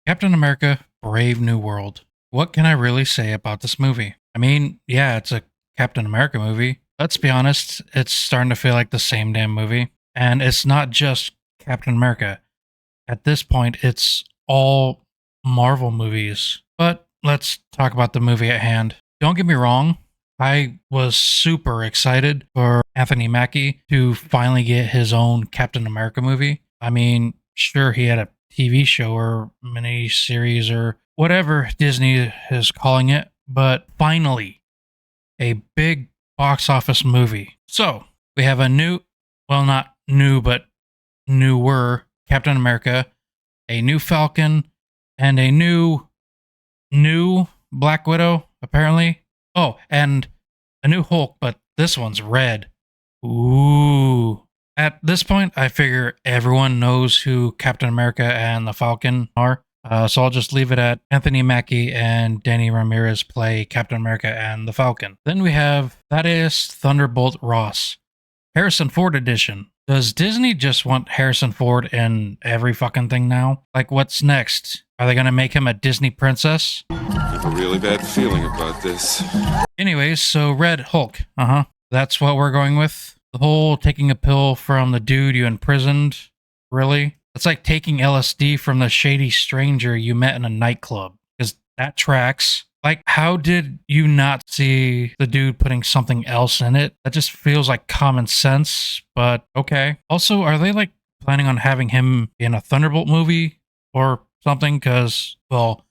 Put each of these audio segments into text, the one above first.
Captain America Brave New World. What can I really say about this movie? I mean, yeah, it's a Captain America movie. Let's be honest, it's starting to feel like the same damn movie. And it's not just Captain America. At this point, it's all Marvel movies. But let's talk about the movie at hand. Don't get me wrong, I was super excited for Anthony Mackie to finally get his own Captain America movie. I mean, sure, he had a TV show or mini series or whatever Disney is calling it, but finally, a big box office movie. So we have a new, well, not new, but newer Captain America, a new Falcon, and a new Black Widow, apparently. Oh, and a new Hulk, but this one's red. Ooh. At this point, I figure everyone knows who Captain America and the Falcon are. So I'll just leave it at Anthony Mackie and Danny Ramirez play Captain America and the Falcon. Then we have Thaddeus Thunderbolt Ross, Harrison Ford edition. Does Disney just want Harrison Ford in every fucking thing now? Like, what's next? Are they gonna make him a Disney princess? I have a really bad feeling about this. Anyways, so Red Hulk. That's what we're going with. The whole taking a pill from the dude you imprisoned. Really? It's like taking LSD from the shady stranger you met in a nightclub. Because that tracks. Like, how did you not see the dude putting something else in it? That just feels like common sense, but okay. Also, are they like planning on having him in a Thunderbolt movie or something? Because, well,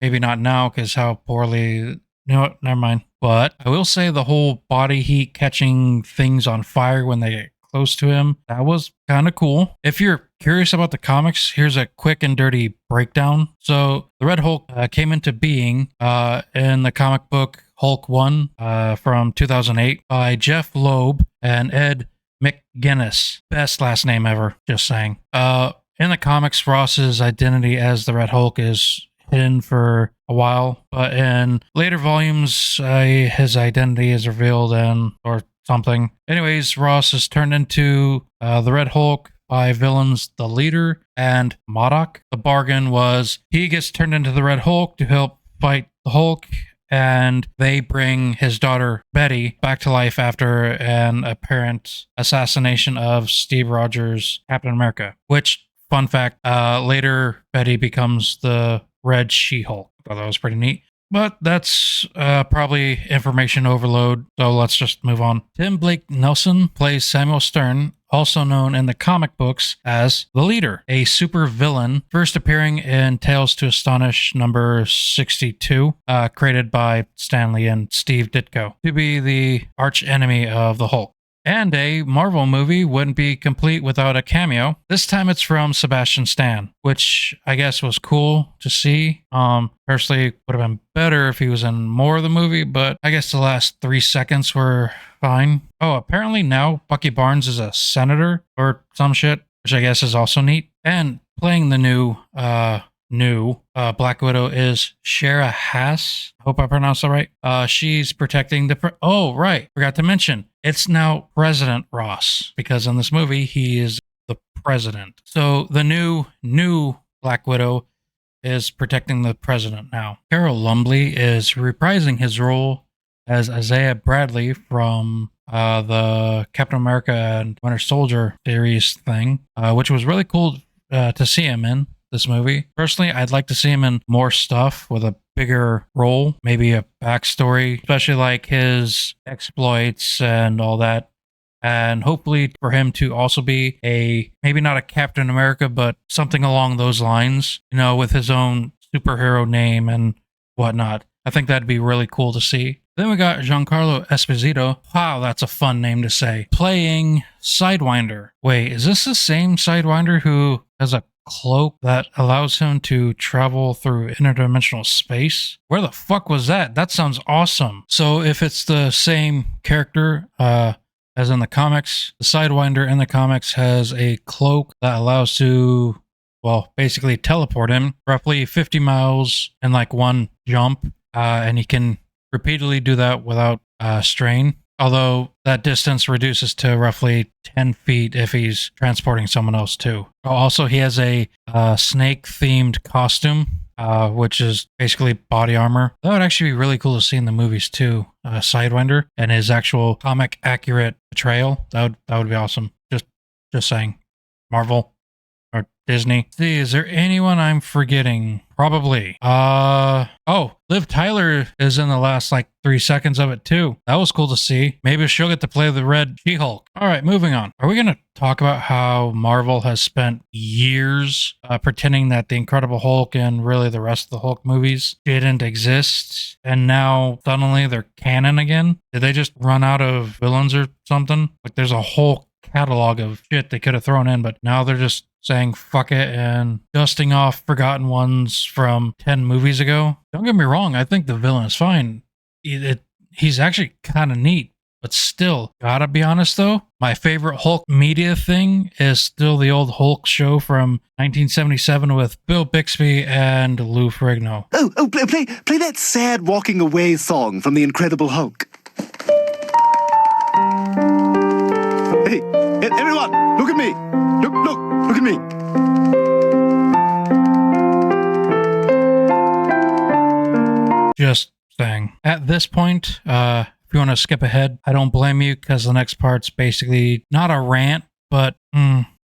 maybe not now because how poorly... You know what? Never mind. But I will say the whole body heat catching things on fire when they get close to him, that was kind of cool. If you're curious about the comics, here's a quick and dirty breakdown. So the Red Hulk came into being in the comic book Hulk 1 from 2008 by Jeff Loeb and Ed McGuinness. Best last name ever, just saying. In the comics, Ross's identity as the Red Hulk is hidden for a while, but in later volumes, his identity is revealed or something. Anyways, Ross is turned into the Red Hulk by villains The Leader and MODOK. The bargain was he gets turned into the Red Hulk to help fight the Hulk, and they bring his daughter Betty back to life after an apparent assassination of Steve Rogers' Captain America, which, fun fact, later Betty becomes the Red She-Hulk. I thought that was pretty neat. But that's probably information overload, so let's just move on. Tim Blake Nelson plays Samuel Stern, also known in the comic books as the Leader, a super villain, first appearing in Tales to Astonish number 62, created by Stan Lee and Steve Ditko, to be the arch enemy of the Hulk. And a Marvel movie wouldn't be complete without a cameo. This time it's from Sebastian Stan, which I guess was cool to see. Personally, would have been better if he was in more of the movie, but I guess the last 3 seconds were fine. Oh, apparently now Bucky Barnes is a senator or some shit, which I guess is also neat. And playing the new Black Widow is Shara Haas. Hope I pronounced that right. She's protecting the... Oh, right. Forgot to mention. It's now President Ross, because in this movie, he is the president. So the new Black Widow is protecting the president now. Carol Lumbly is reprising his role as Isaiah Bradley from the Captain America and Winter Soldier series thing, which was really cool to see him in this movie. Personally, I'd like to see him in more stuff with a bigger role, maybe a backstory, especially like his exploits and all that. And hopefully for him to also be maybe not a Captain America, but something along those lines, you know, with his own superhero name and whatnot. I think that'd be really cool to see. Then we got Giancarlo Esposito. Wow, that's a fun name to say. Playing Sidewinder. Wait, is this the same Sidewinder who has a cloak that allows him to travel through interdimensional space? Where the fuck was that? That sounds awesome. So if it's the same character as in the comics, the Sidewinder in the comics has a cloak that allows to, well, basically teleport him roughly 50 miles in like one jump, and he can repeatedly do that without strain. Although that distance reduces to roughly 10 feet if he's transporting someone else too. Also, he has a snake-themed costume, which is basically body armor. That would actually be really cool to see in the movies too. Sidewinder and his actual comic accurate portrayal. That would be awesome. Just saying. Marvel or Disney. Let's see, is there anyone I'm forgetting? Probably. Liv Tyler is in the last 3 seconds of it too. That was cool to see. Maybe she'll get to play the Red She-Hulk. All right, moving on. Are we going to talk about how Marvel has spent years pretending that the Incredible Hulk and really the rest of the Hulk movies didn't exist, and now suddenly they're canon again? Did they just run out of villains or something? There's a whole catalog of shit they could have thrown in, but now they're just saying fuck it and dusting off forgotten ones from 10 movies ago. Don't get me wrong, I think the villain is fine. He's actually kind of neat, but still, gotta be honest though, my favorite Hulk media thing is still the old Hulk show from 1977 with Bill Bixby and Lou Ferrigno. Play that sad walking away song from The Incredible Hulk. Hey, everyone, look at me. Look at me. Just saying. At this point, if you want to skip ahead, I don't blame you because the next part's basically not a rant, but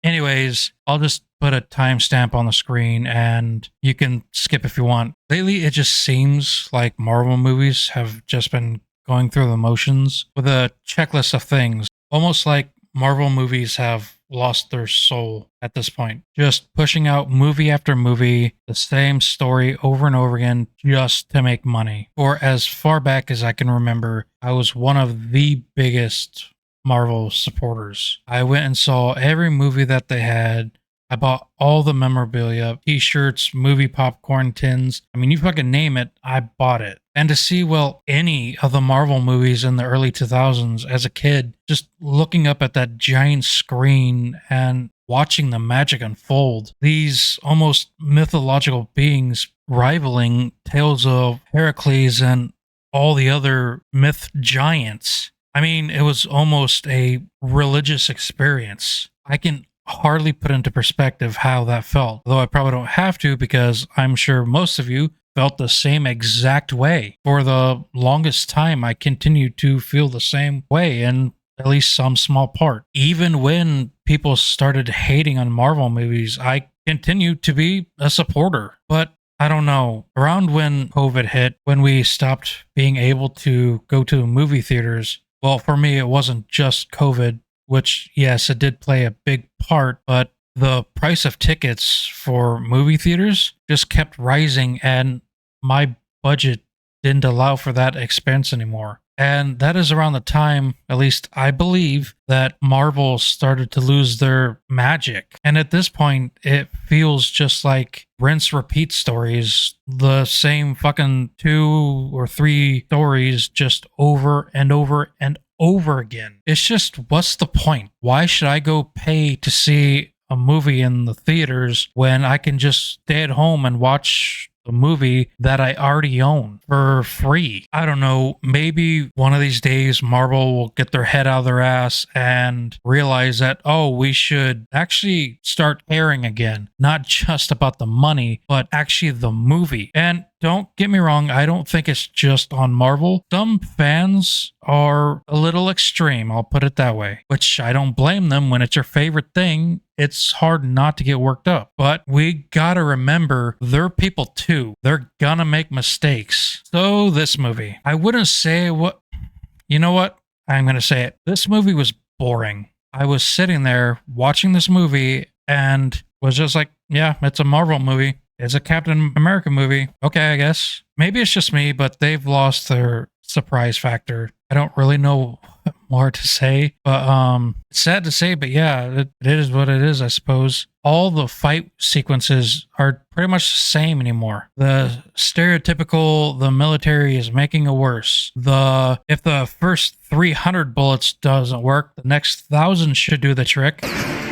anyways, I'll just put a timestamp on the screen and you can skip if you want. Lately, it just seems like Marvel movies have just been going through the motions with a checklist of things, almost like Marvel movies have lost their soul at this point. Just pushing out movie after movie, the same story over and over again just to make money. For as far back as I can remember, I was one of the biggest Marvel supporters. I went and saw every movie that they had. I bought all the memorabilia, t-shirts, movie popcorn tins. I mean, you fucking name it, I bought it. And to see, any of the Marvel movies in the early 2000s as a kid, just looking up at that giant screen and watching the magic unfold, these almost mythological beings rivaling tales of Heracles and all the other myth giants. I mean, it was almost a religious experience. I can hardly put into perspective how that felt, though I probably don't have to because I'm sure most of you felt the same exact way. For the longest time, I continued to feel the same way in at least some small part. Even when people started hating on Marvel movies, I continued to be a supporter. But I don't know, around when COVID hit, when we stopped being able to go to movie theaters, well, for me, it wasn't just COVID, which, yes, it did play a big part, but the price of tickets for movie theaters just kept rising, and my budget didn't allow for that expense anymore. And that is around the time, at least I believe, that Marvel started to lose their magic. And at this point, it feels just like rinse repeat stories, the same fucking 2 or 3 stories just over and over and over again. It's just, what's the point? Why should I go pay to see a movie in the theaters when I can just stay at home and watch a movie that I already own for free? I don't know. Maybe one of these days Marvel will get their head out of their ass and realize that, we should actually start caring again, not just about the money, but actually the movie. And don't get me wrong, I don't think it's just on Marvel. Some fans are a little extreme, I'll put it that way, which I don't blame them. When it's your favorite thing, it's hard not to get worked up. But we gotta remember, they're people too. They're gonna make mistakes. So this movie, I wouldn't say you know what? I'm gonna say it. This movie was boring. I was sitting there watching this movie and was just like, yeah, it's a Marvel movie. It's a Captain America movie. Okay, I guess. Maybe it's just me, but they've lost their surprise factor. I don't really know what more to say, but it's sad to say, but yeah, it is what it is, I suppose. All the fight sequences are pretty much the same anymore. The stereotypical, the military is making it worse. If the first 300 bullets doesn't work, the next 1,000 should do the trick.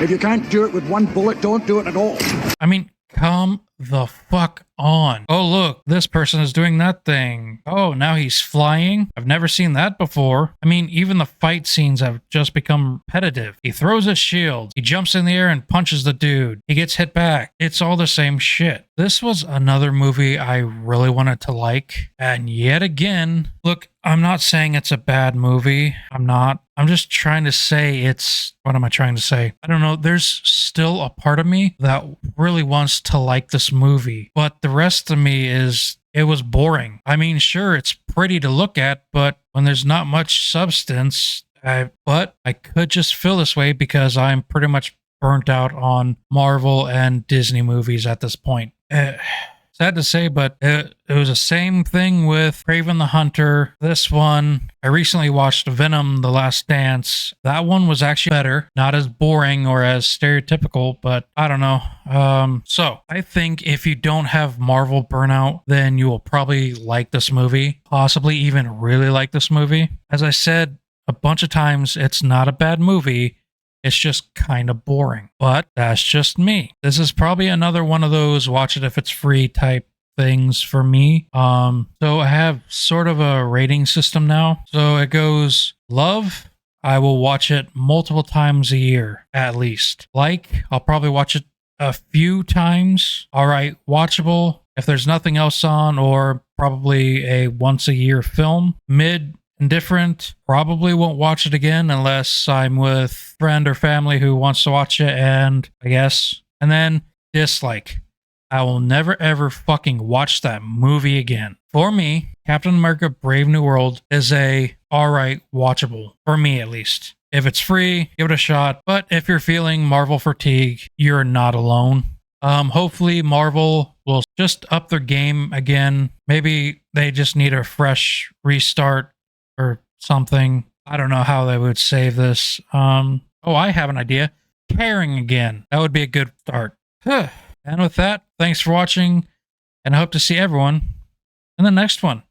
If you can't do it with one bullet, don't do it at all. I mean, come the fuck on. Oh, look, this person is doing that thing. Oh, now he's flying. I've never seen that before. I mean, even the fight scenes have just become repetitive. He throws a shield. He jumps in the air and punches the dude. He gets hit back. It's all the same shit. This was another movie I really wanted to like. And yet again, look, I'm not saying it's a bad movie. I'm not. I'm just trying to say what am I trying to say? I don't know. There's still a part of me that really wants to like this movie, but the rest of me it was boring. I mean, sure, it's pretty to look at, but when there's not much substance, but I could just feel this way because I'm pretty much burnt out on Marvel and Disney movies at this point. Sad to say, but it was the same thing with Kraven the Hunter. This one, I recently watched Venom: The Last Dance. That one was actually better, not as boring or as stereotypical, but I don't know. So I think if you don't have Marvel burnout, then you will probably like this movie, possibly even really like this movie. As I said a bunch of times, it's not a bad movie. It's just kind of boring, but that's just me. This is probably another one of those watch it if it's free type things for me. So I have sort of a rating system now. So it goes love. I will watch it multiple times a year, at least. Like, I'll probably watch it a few times. All right, watchable if there's nothing else on, or probably a once a year film. Mid, indifferent, probably won't watch it again unless I'm with a friend or family who wants to watch it, and I guess. And then dislike. I will never ever fucking watch that movie again. For me, Captain America Brave New World is a alright watchable. For me at least. If it's free, give it a shot. But if you're feeling Marvel fatigue, you're not alone. Hopefully Marvel will just up their game again. Maybe they just need a fresh restart or something. I don't know how they would save this. Oh, I have an idea. Caring again. That would be a good start. And with that, thanks for watching, and I hope to see everyone in the next one.